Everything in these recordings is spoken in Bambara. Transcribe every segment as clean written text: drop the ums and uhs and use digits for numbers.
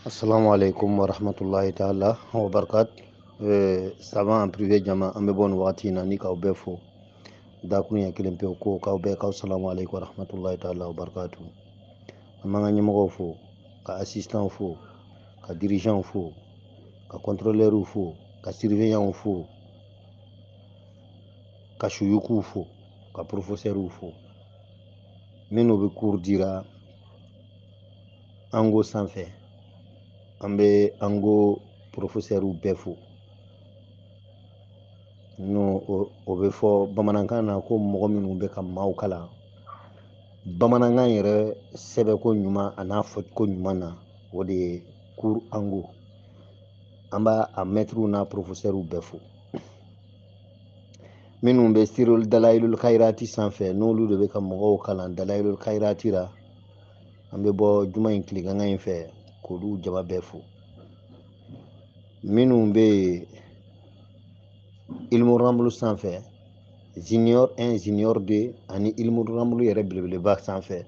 Assalamu alaikum wa rahmatullahi ta'ala wa barakat. Ça va en privé jama an bɛ bɔ nin wagati in na ni k'aw bɛɛ fo dakun ya kelen pewu ko k'aw bɛɛ k'aw salamu alaikum wa rahmatullahi ta'ala wa barakatu. An b'an ka ɲɛmɔgɔw fo, ka assistant fo, ka dirigeant fo, ka contrôleur fo, ka surveillant fo, ka suyuku fo, ka professeur fo. Minnu bɛ cours dira ango sanfɛ an bɛ ango professeur bɛɛ fo. No o bɛ fɔ bamanankan na ko mɔgɔ minnu bɛ ka maaw kalan bamanankan yɛrɛ sɛbɛnko ɲuman a n'a fɔko ɲuman na o de ye cours ango. An b'a a maîtres n'a professeurs bɛɛ fo. Minnu bɛ sirul dalayilul khairati sanfɛ n'olu de bɛ ka mɔgɔw kalan dalayilul khairati ra an bɛ bɔ juma in tilegangan in fɛ k'olu jama bɛɛ fo. Minnu bɛ ilmu ramlu sanfɛ junior 1 junior 2 ani ilmu ramlu yɛrɛ belebeleba sanfɛ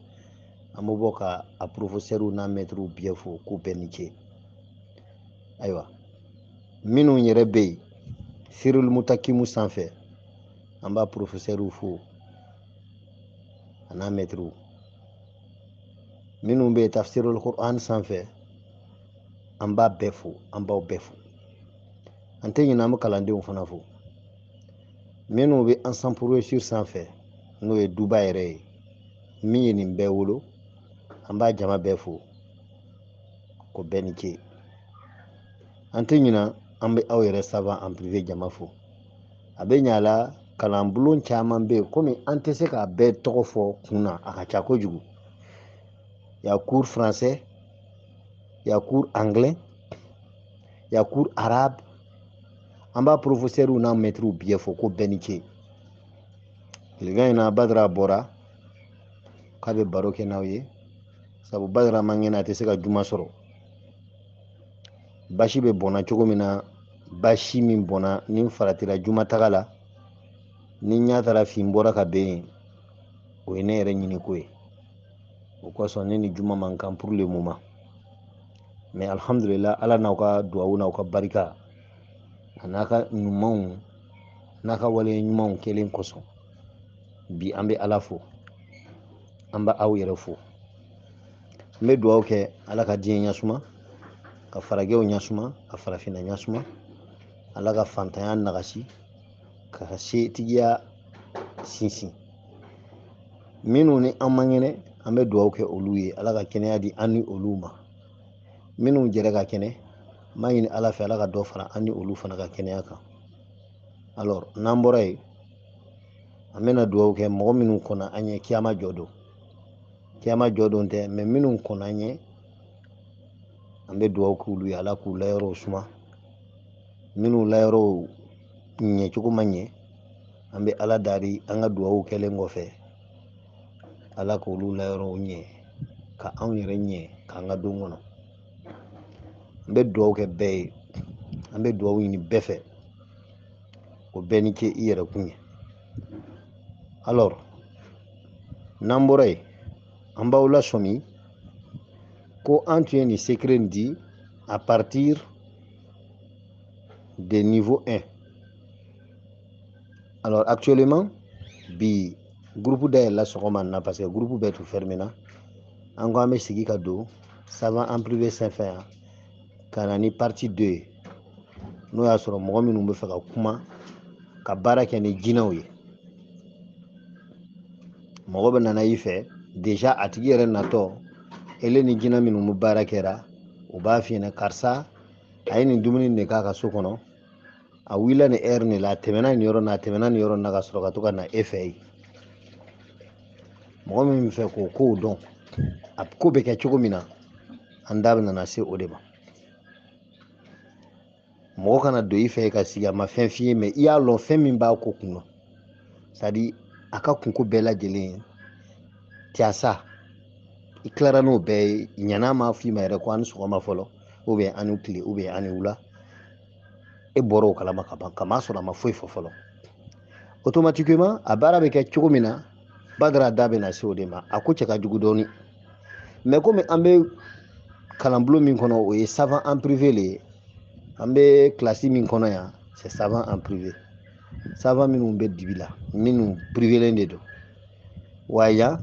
an bɛ bɔ ka a professeurs n'a maîtres bɛɛ fo k'u bɛɛ ni ce. Ayiwa minnu yɛrɛ bɛ yen sirul mutakimu sanfɛ an b'a professeurs fo a n'a maîtres. Minnu bɛ tafsirul Qur'an sanfɛ an b'a bɛɛ fo, an b'aw bɛɛ fo. An tɛ ɲinɛ an bɛ kalandenw fana fo. Minnu bɛ ensemble sanfɛ n'o ye duba yɛrɛ ye min ye nin bɛɛ wolo an b'a jama bɛɛ fo ko bɛɛ ni ce. An tɛ ɲinɛ an bɛ aw yɛrɛ savant en privé jama fo. A bɛ ɲa la kalan bulon caman bɛ yen komi an tɛ se k'a bɛɛ tɔgɔ fɔ kun na a ka ca kojugu. Il y a cours français, il y a cours anglais, il y a cours arabe. An b'a professeurs n'a maîtres bɛɛ fo ko bɛɛ ni ce. Tilegan in na Badara bɔra k'a bɛ baro kɛ n'aw ye sabu Badara man kɛnɛ a tɛ se ka juma sɔrɔ. Basi bɛ bɔnna cogo min na basi min bɔnna ni faratira juma taga la ni ɲa taara fin bɔra ka bɛn yen o ye ne yɛrɛ ɲini ko ye. O kosɔn ne ni juma man kan pour le moment. Mais alhamdulillah ala n'aw ka duwawu n'aw ka barika a n'a ka ɲumanw n'a ka wale ɲumanw kɛlen kosɔn bi an bɛ ala fo an bɛ aw yɛrɛ fo. N bɛ duwawu kɛ ala ka diɲɛ ɲasuma ka farajɛw ɲasuma ka farafinna ɲasuma ala ka fantanya nagasi ka setigiya sinsin. Minnu ni an man kɛnɛ an bɛ duwawu kɛ olu ye ala ka kɛnɛya di an ni olu ma. Minnu jɛra ka kɛnɛ n b'a ɲini ala fɛ ala ka dɔ fara an ni olu fana ka kɛnɛya kan. Alors n'an bɔra yen an bɛna duwawu kɛ mɔgɔ minnu kɔnna an ye kiyama jɔ don. Kiyama jɔ don tɛ mais minnu kɔnna an ye an bɛ duwawu k'olu ye ala k'u layɔrɔw suma. Minnu layɔrɔw ɲɛcogo ma ɲɛ an bɛ ala dari an ka duwawu kɛlen kɔfɛ ala k'olu layɔrɔw ɲɛ ka anw yɛrɛ ɲɛ k'an ka don kɔnɔ. N bɛ duwawu kɛ bɛɛ ye an bɛ duwawu ɲini bɛɛ fɛ o bɛɛ ni ce i yɛrɛ kun ye. Alors n'an bɔra yen an b'aw lasɔmi ko an tun ye nin secret nin di à partir de niveau 1. Alors actuellement bi groupe dayɛlɛla sɔgɔma na parce que groupe bɛɛ tun fermé na. An ko an bɛ sigi ka don savant en privé sanfɛ yan ka na ni partie 2 ye n'o y'a sɔrɔ mɔgɔ minnu bɛ fɛ ka kuma ka baara kɛ ni jinɛw ye. Mɔgɔ bɛ nana i fɛ déjà a tigi yɛrɛ natɔ ele ni jinɛ minnu bɛ baara kɛra u b'a f'i ɲɛna karisa a ye nin dumuni de k'a ka so kɔnɔ a wulila ni heure de la a tɛmɛna nin yɔrɔ na a tɛmɛna nin yɔrɔ na ka sɔrɔ ka to ka na e fɛ yen. Mɔgɔ min bɛ fɛ k'o kow dɔn a ko bɛ kɛ cogo min na an da bɛna se o de ma. Mɔgɔ kana don i fɛ ka sigi a ma fɛn f'i ye mais i y'a lɔn fɛn min b'a ko kun na c'est à dire a ka kunko bɛɛ lajɛlen tiasa i tilara n'o bɛɛ ye ɲana ma f'i ma yɛrɛ ko an ni sɔgɔma fɔlɔ ou bien an ni tile ou bien an ni wula e bɔra o kalama ka ban kama sɔrɔ a ma foyi fɔ fɔlɔ. Automatiquement a baara bɛ kɛ cogo min na Badara da bɛna se o de ma a ko cɛ ka jugu dɔɔni mais comme an bɛ kalanbulon min kɔnɔ o ye savant en privé le ye. An bɛ classe min kɔnɔ yan c'est savant en privé. Savant minnu bɛ dibi la minnu privélen de don. Wa yan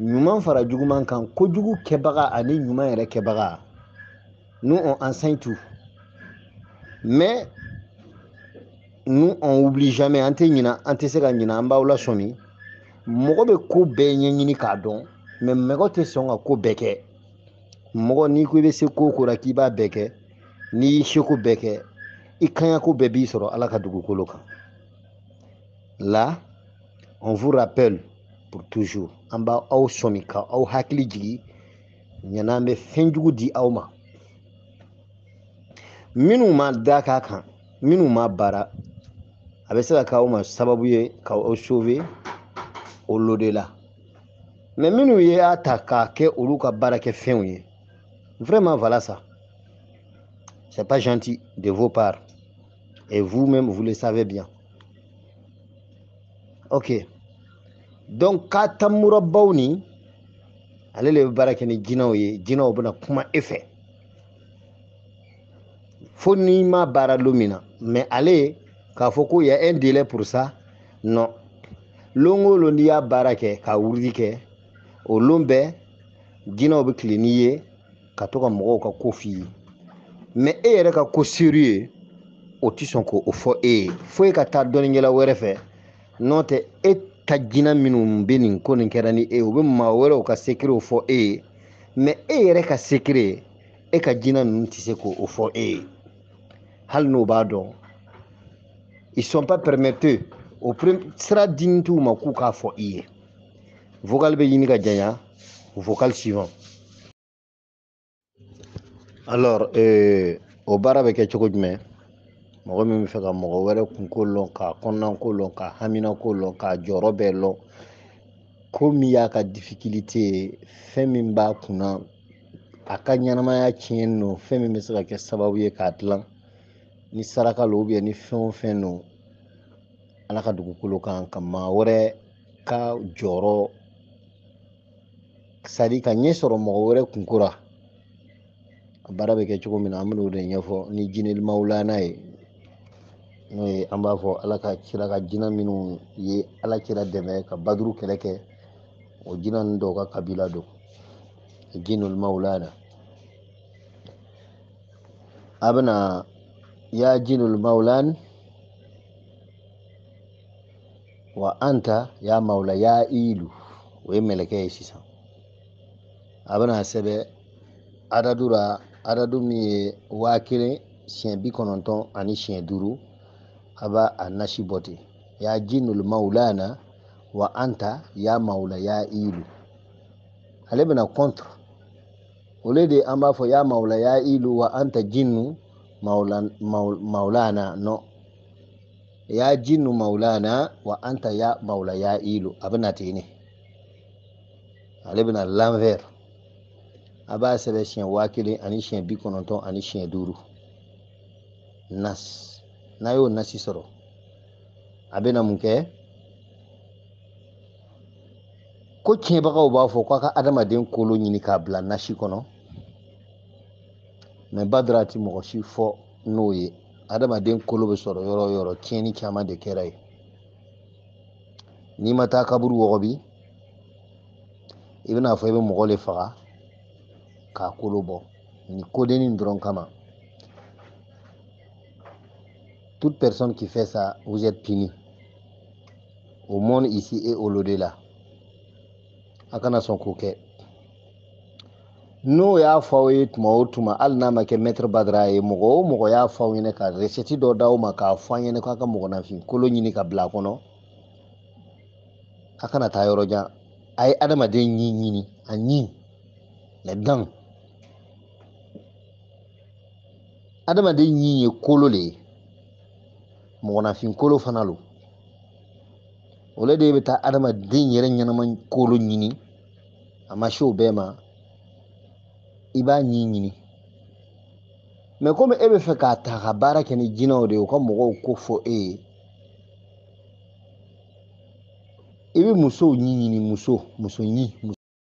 ɲuman fara juguman kan kojugu kɛbaga ani ɲuman yɛrɛ kɛbaga nous on enseigne tout. Mais nous on oublie jamais, an tɛ se ka ɲina, an b'aw la sɔmi. Mɔgɔ bɛ ko bɛɛ ɲɛɲini k'a dɔn mais mɔgɔ tɛ sɔn ka ko bɛɛ kɛ. Mɔgɔ n'i ko i bɛ se ko o ko la k'i b'a bɛɛ kɛ, n'i y'i seko bɛɛ kɛ, i kaɲako bɛɛ b'i sɔrɔ Ala ka dugukolo kan. Là, on vous rappelle pour toujours, an b'aw sɔmi ka aw hakili jigi ɲan'an bɛ fɛn jugu di aw ma. Minnu ma da k'a kan, minnu ma baara, a bɛ se ka k'aw ma sababu ye k'aw sauver o lo de la. Mais minnu y'a ta k'a kɛ olu ka baarakɛ fɛnw ye, vraiment voilà ça. C'est pas gentil de vos parts. Et vous-même, vous le savez bien. Ok. Donc, k'a murabaw ni, ale le bɛ baara kɛ ni jinɛw ye, jinɛw bɛna kuma e fɛ. Fo n'i ma baara don min na. Mais ale k'a fɔ ko y a un délai pour ça, non. Lon o lon n'i y'a baara kɛ, ka wurudi kɛ, o lon bɛɛ jinɛw bɛ tile n'i ye ka to ka mɔgɔw ka ko f'i ye. Mais e yɛrɛ ka ko sérieux o tɛ sɔn k'o fɔ e ye. Fo e ka taa dɔnnikɛla wɛrɛ fɛ, n'o tɛ e ta jinɛ minnu bɛ nin ko nin kɛra ni e, u bɛ maa wɛrɛw ka secret fɔ e ye. Mais e yɛrɛ ka secret, e ka jinɛ ninnu tɛ se k'o fɔ e ye. Hali n'o b'a dɔn, ils sont pas permettés au sira dini t'u ma k'u k'a fɔ i ye. Vocal bɛ ɲini ka janya, vocal suivant. Alors, o baara bɛ kɛ cogo jumɛn? Mɔgɔ min bɛ fɛ ka mɔgɔ wɛrɛ kunko lɔn, ka kɔnɔnako lɔn, ka haminako lɔn, ka jɔyɔrɔ bɛɛ lɔn, ko min y'a ka difficulté ye, fɛn min b'a kunna, a ka ɲɛnamaya tiɲɛni don, fɛn min bɛ se ka kɛ sababu ye k'a dilan, ni saraka lo ou bien ni fɛn o fɛn don, Ala ka dugukolo kan ka maa wɛrɛ ka jɔyɔrɔ, c'est à dire ka ɲɛ sɔrɔ mɔgɔ wɛrɛ kunko ra. A baara bɛ kɛ cogo min na an bɛn'o de ɲɛfɔ ni jinɛl mawulana ye. N'o ye an b'a fɔ Ala ka kira ka jinɛ minnu ye Ala kira dɛmɛ ka baduru kɛlɛ kɛ, o jinɛ ninnu dɔw ka kabila don, jinul mawulana. A bɛna ya jinul mawlan wa anta ya mawla ya ilu, o ye mɛlɛkɛ ye sisan. A bɛna sɛbɛ adadu min ye 1095 a b'a a nasi bɔ ten. Ya jinul mawlana wa anta ya mawla ya ilu. Ale bɛna contre. Au lieu de an b'a fɔ ya mawla ya ilu wa anta jinnu mawlana, non. Ya jinnu mawlana wa anta ya mawla ya ilu. A bɛna ten ne. Ale bɛna l'envers. A b'a sɛbɛn siɲɛ 1095 nas. N'a y'o nasi sɔrɔ, a bɛna mun kɛ? Ko tiɲɛbagaw b'a fɔ k'a ka adamaden kolo ɲini k'a bila nasi kɔnɔ, mais Badara tɛ mɔgɔ si fɔ n'o ye. Adamaden kolo bɛ sɔrɔ yɔrɔ o yɔrɔ, tiɲɛni caman de kɛra yen. N'i ma taa kaburu wɔgɔbi, i bɛna fɔ i bɛ mɔgɔ le faga k'a kolo bɔ, ni kodennin dɔrɔn kama. Toute personne qui fait ça, vous êtes puni au monde ici et au-delà. A kana sɔn k'o kɛ. N'o y'a fɔ aw ye tuma o tuma, hali n'a ma kɛ maître Badara ye, mɔgɔ o mɔgɔ y'a fɔ aw ɲɛna ka recette dɔ d'aw ma k'a fɔ an ɲɛna k'a ka mɔgɔnafin kolo ɲini ka bila a kɔnɔ, a kana taa yɔrɔ jan. A ye adamaden ɲini, a ɲi, les dents. Adamaden ɲi ye kolo le ye, mɔgɔnafin kolo fana lo. O le de bɛ taa adamaden yɛrɛ ɲɛnama kolo ɲini, a ma se o bɛɛ ma, i b'a ɲini. Mais comme e bɛ fɛ k'a ta ka baara kɛ ni jinɛw de ye, u ka mɔgɔw ko fɔ e ye, i bɛ musow ɲini, muso ɲi.